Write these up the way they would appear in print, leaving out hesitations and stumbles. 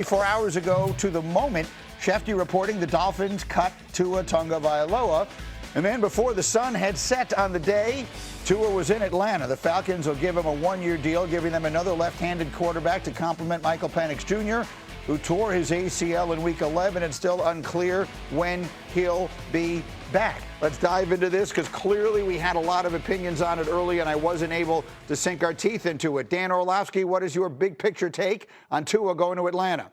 4 hours ago to the moment, Shefty reporting the Dolphins cut Tua Tagovailoa. And then before the sun had set on the day, Tua was in Atlanta. The Falcons will give him a one-year deal, giving them another left-handed quarterback to complement Michael Penix Jr., who tore his ACL in Week 11. It's still unclear when he'll be back. Let's dive into this because clearly we had a lot of opinions on it early and I wasn't able to sink our teeth into it. Dan Orlovsky, what is your big picture take on Tua going to Atlanta?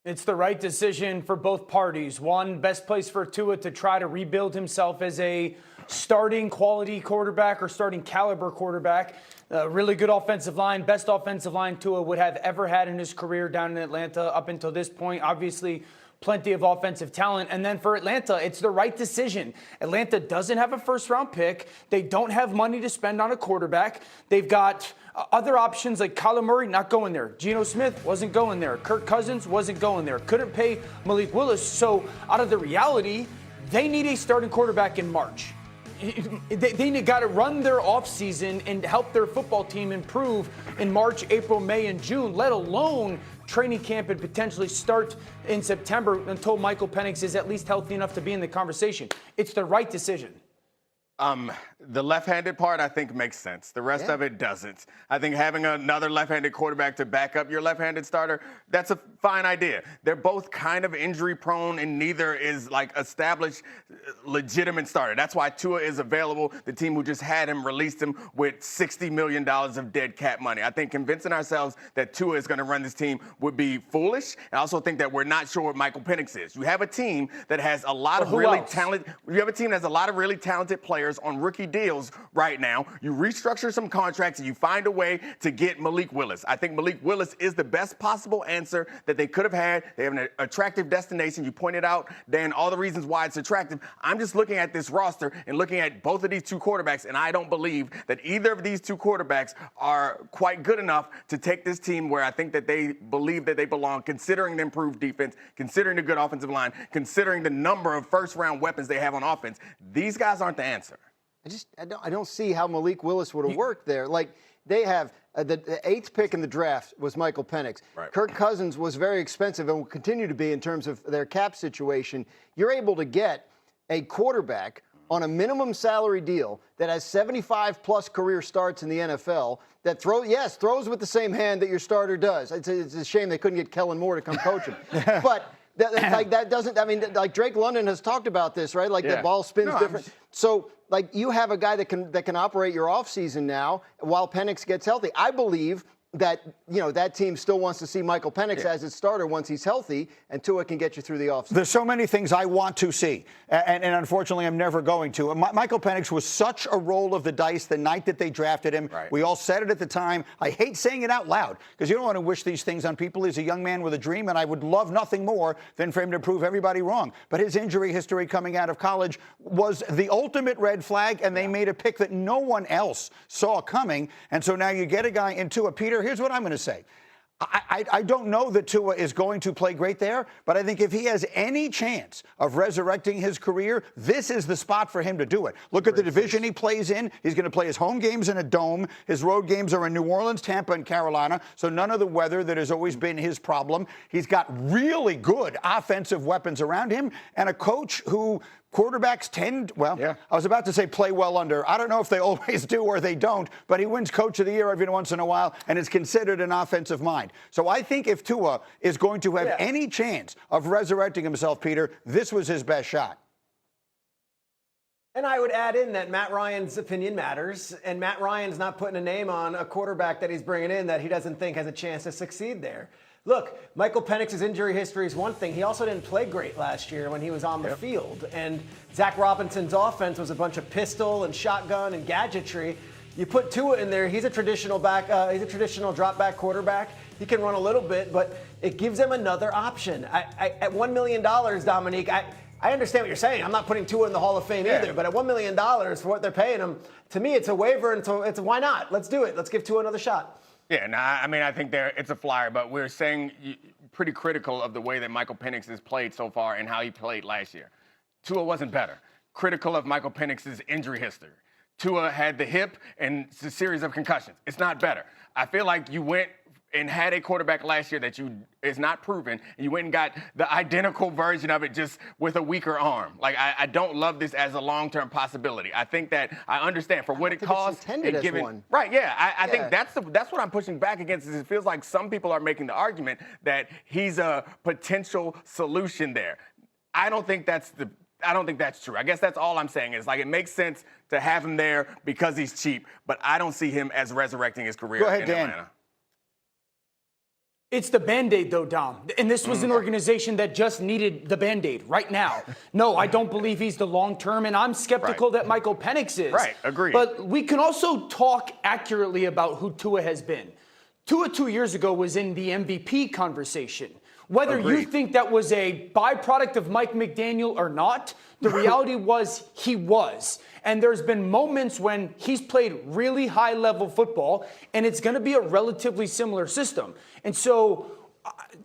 It's the right decision for both parties. One, best place for Tua to try to rebuild himself as a starting quality quarterback or starting caliber quarterback. Really good offensive line, best offensive line Tua would have ever had in his career down in Atlanta up until this point. Obviously, plenty of offensive talent. And then for Atlanta, it's the right decision. Atlanta doesn't have a first-round pick. They don't have money to spend on a quarterback. They've got other options like Kyler Murray not going there. Geno Smith wasn't going there. Kirk Cousins wasn't going there. Couldn't pay Malik Willis. So out of the reality, they need a starting quarterback in March. They got to run their offseason and help their football team improve in March, April, May, and June, let alone training camp and potentially start in September until Michael Penix is at least healthy enough to be in the conversation. It's the right decision. The left-handed part, I think, makes sense. The rest of it doesn't. I think having another left-handed quarterback to back up your left-handed starter, that's a fine idea. They're both kind of injury-prone, and neither is, like, established, legitimate starter. That's why Tua is available. The team who just had him released him with $60 million of dead cap money. I think convincing ourselves that Tua is going to run this team would be foolish. I also think that we're not sure what Michael Penix is. You have a team that has a lot of really talented. You have a team that has a lot of really talented players on rookie deals right now. You restructure some contracts and you find a way to get Malik Willis. I think Malik Willis is the best possible answer that they could have had. They have an attractive destination. You pointed out, Dan, all the reasons why it's attractive. I'm just looking at this roster and looking at both of these two quarterbacks, and I don't believe that either of these two quarterbacks are quite good enough to take this team where I think that they believe that they belong, considering the improved defense, considering the good offensive line, considering the number of first-round weapons they have on offense. These guys aren't the answer. I don't see how Malik Willis would have worked there. Like, they have the eighth pick in the draft was Michael Penix. Right. Kirk Cousins was very expensive and will continue to be in terms of their cap situation. You're able to get a quarterback on a minimum salary deal that has 75-plus career starts in the NFL that throws with the same hand that your starter does. It's a shame they couldn't get Kellen Moore to come coach him. But that doesn't, I mean, like Drake London has talked about this, right? Like the ball spins different. So, like, you have a guy that can operate your offseason now while Penix gets healthy. I believe that, you know, that team still wants to see Michael Penix as its starter once he's healthy, and Tua can get you through the offseason. There's so many things I want to see, and unfortunately I'm never going to. Michael Penix was such a roll of the dice the night that they drafted him. Right. We all said it at the time. I hate saying it out loud because you don't want to wish these things on people. He's a young man with a dream, and I would love nothing more than for him to prove everybody wrong. But his injury history coming out of college was the ultimate red flag, and they made a pick that no one else saw coming. And so now you get a guy in Tua. Peter, here's what I'm going to say. I don't know that Tua is going to play great there, but I think if he has any chance of resurrecting his career, this is the spot for him to do it. Look at the division he plays in. He's going to play his home games in a dome. His road games are in New Orleans, Tampa, and Carolina, so none of the weather that has always been his problem. He's got really good offensive weapons around him and a coach who quarterbacks tend, I was about to say play well under. I don't know if they always do or they don't, but he wins Coach of the Year every once in a while and is considered an offensive mind. So I think if Tua is going to have any chance of resurrecting himself, Peter, this was his best shot. And I would add in that Matt Ryan's opinion matters, and Matt Ryan's not putting a name on a quarterback that he's bringing in that he doesn't think has a chance to succeed there. Look, Michael Penix's injury history is one thing. He also didn't play great last year when he was on the field. And Zach Robinson's offense was a bunch of pistol and shotgun and gadgetry. You put Tua in there, he's a traditional drop back quarterback. He can run a little bit, but it gives them another option. At $1 million, Dominique, I understand what you're saying. I'm not putting Tua in the Hall of Fame either, but at $1 million for what they're paying him, to me, it's a waiver, and so it's why not? Let's do it. Let's give Tua another shot. Yeah, no, I mean, I think it's a flyer, but we're saying pretty critical of the way that Michael Penix has played so far and how he played last year. Tua wasn't better. Critical of Michael Penix's injury history. Tua had the hip and a series of concussions. It's not better. I feel like you went and had a quarterback last year that is not proven, and you went and got the identical version of it just with a weaker arm. Like, I don't love this as a long-term possibility. I think that I understand for what it costs. Intended as one. Right, yeah. I think that's what I'm pushing back against is it feels like some people are making the argument that he's a potential solution there. I don't think that's true. I guess that's all I'm saying is like it makes sense to have him there because he's cheap, but I don't see him as resurrecting his career Go ahead, in Dan. Atlanta. It's the Band-Aid, though, Dom. And this was an organization that just needed the Band-Aid right now. No, I don't believe he's the long-term, and I'm skeptical that Michael Penix is. Right, agreed. But we can also talk accurately about who Tua has been. Tua 2 years ago was in the MVP conversation. Whether you think that was a byproduct of Mike McDaniel or not, the reality was he was. And there's been moments when he's played really high-level football, and it's going to be a relatively similar system. And so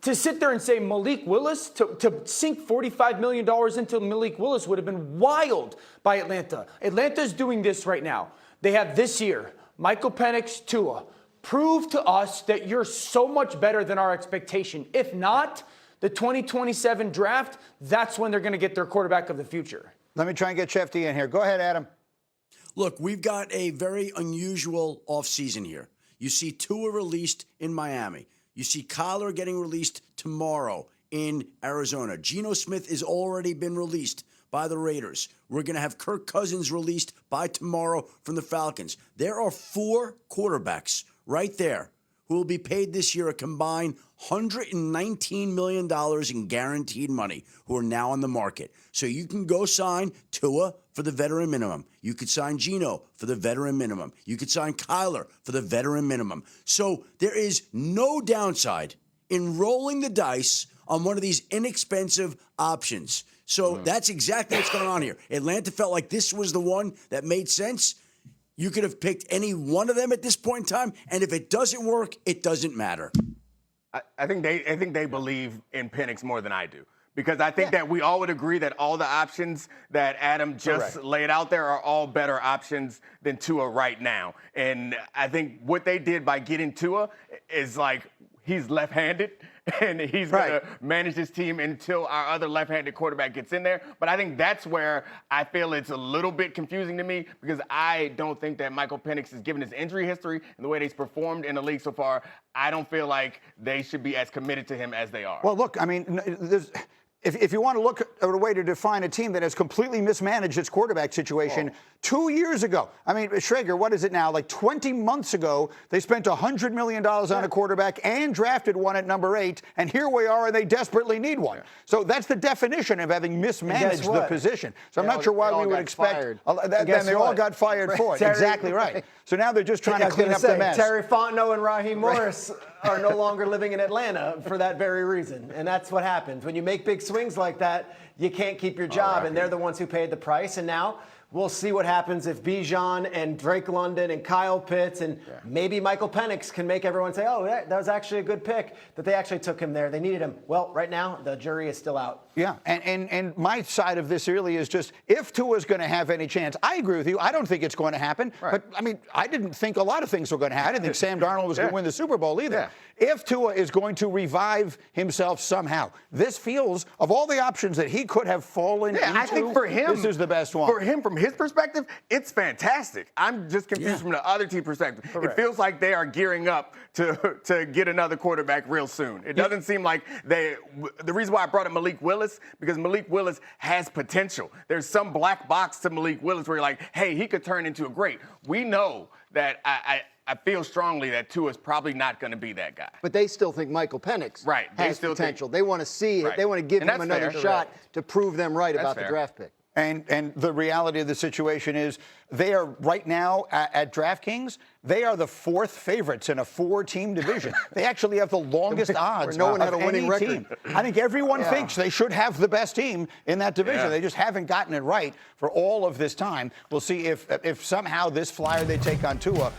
to sit there and say Malik Willis, to sink $45 million into Malik Willis would have been wild by Atlanta. Atlanta's doing this right now. They have this year, Michael Penix, Tua. Prove to us that you're so much better than our expectation. If not, the 2027 draft, that's when they're going to get their quarterback of the future. Let me try and get Shefty in here. Go ahead, Adam. Look, we've got a very unusual offseason here. You see Tua released in Miami. You see Kyler getting released tomorrow in Arizona. Geno Smith has already been released by the Raiders. We're going to have Kirk Cousins released by tomorrow from the Falcons. There are 4 quarterbacks right there who will be paid this year a combined $119 million in guaranteed money who are now on the market. So you can go sign Tua for the veteran minimum. You could sign Geno for the veteran minimum. You could sign Kyler for the veteran minimum. So there is no downside in rolling the dice on one of these inexpensive options. So that's exactly what's going on here. Atlanta felt like this was the one that made sense. You could have picked any one of them at this point in time, and if it doesn't work, it doesn't matter. I think they believe in Penix more than I do. Because I think that we all would agree that all the options that Adam just laid out there are all better options than Tua right now. And I think what they did by getting Tua is like he's left-handed and he's going to manage his team until our other left-handed quarterback gets in there. But I think that's where I feel it's a little bit confusing to me because I don't think that Michael Penix is given his injury history and the way he's performed in the league so far. I don't feel like they should be as committed to him as they are. Well, look, I mean, if you want to look at a way to define a team that has completely mismanaged its quarterback situation, 2 years ago, I mean, Schrager, what is it now? Like 20 months ago, they spent $100 million on a quarterback and drafted one at number 8, and here we are, and they desperately need one. So that's the definition of having mismanaged the position. So I'm not sure why we would expect. Then they all got fired for it. Exactly right. So now they're just trying to clean up the mess. Terry Fontenot and Raheem Morris are no longer living in Atlanta for that very reason. And that's what happens. When you make big swings like that, you can't keep your job, and they're the ones who paid the price. And now we'll see what happens if Bijan and Drake London and Kyle Pitts and maybe Michael Penix can make everyone say, oh, that was actually a good pick, that they actually took him there. They needed him. Well, right now, the jury is still out. Yeah, and my side of this really is just if Tua's going to have any chance, I agree with you. I don't think it's going to happen. But, I mean, I didn't think a lot of things were going to happen. I didn't think Sam Darnold was going to win the Super Bowl either. If Tua is going to revive himself somehow, this feels, of all the options that he could have fallen into, I think for him, this is the best one. For him, from his perspective, it's fantastic. I'm just confused from the other team perspective. It feels like they are gearing up to get another quarterback real soon. It doesn't seem like the reason why I brought up Malik Willis, because Malik Willis has potential. There's some black box to Malik Willis where you're like, hey, he could turn into a great. We know that I feel strongly that Tua is probably not going to be that guy. But they still think Michael Penix has potential. They want to see it. They want to give him another shot to prove them right about the draft pick. And the reality of the situation is they are right now at DraftKings, they are the 4th favorites in a 4-team division. They actually have the longest odds no one had a of winning any record. team. I think everyone thinks they should have the best team in that division. They just haven't gotten it right for all of this time. We'll see if somehow this flyer they take on Tua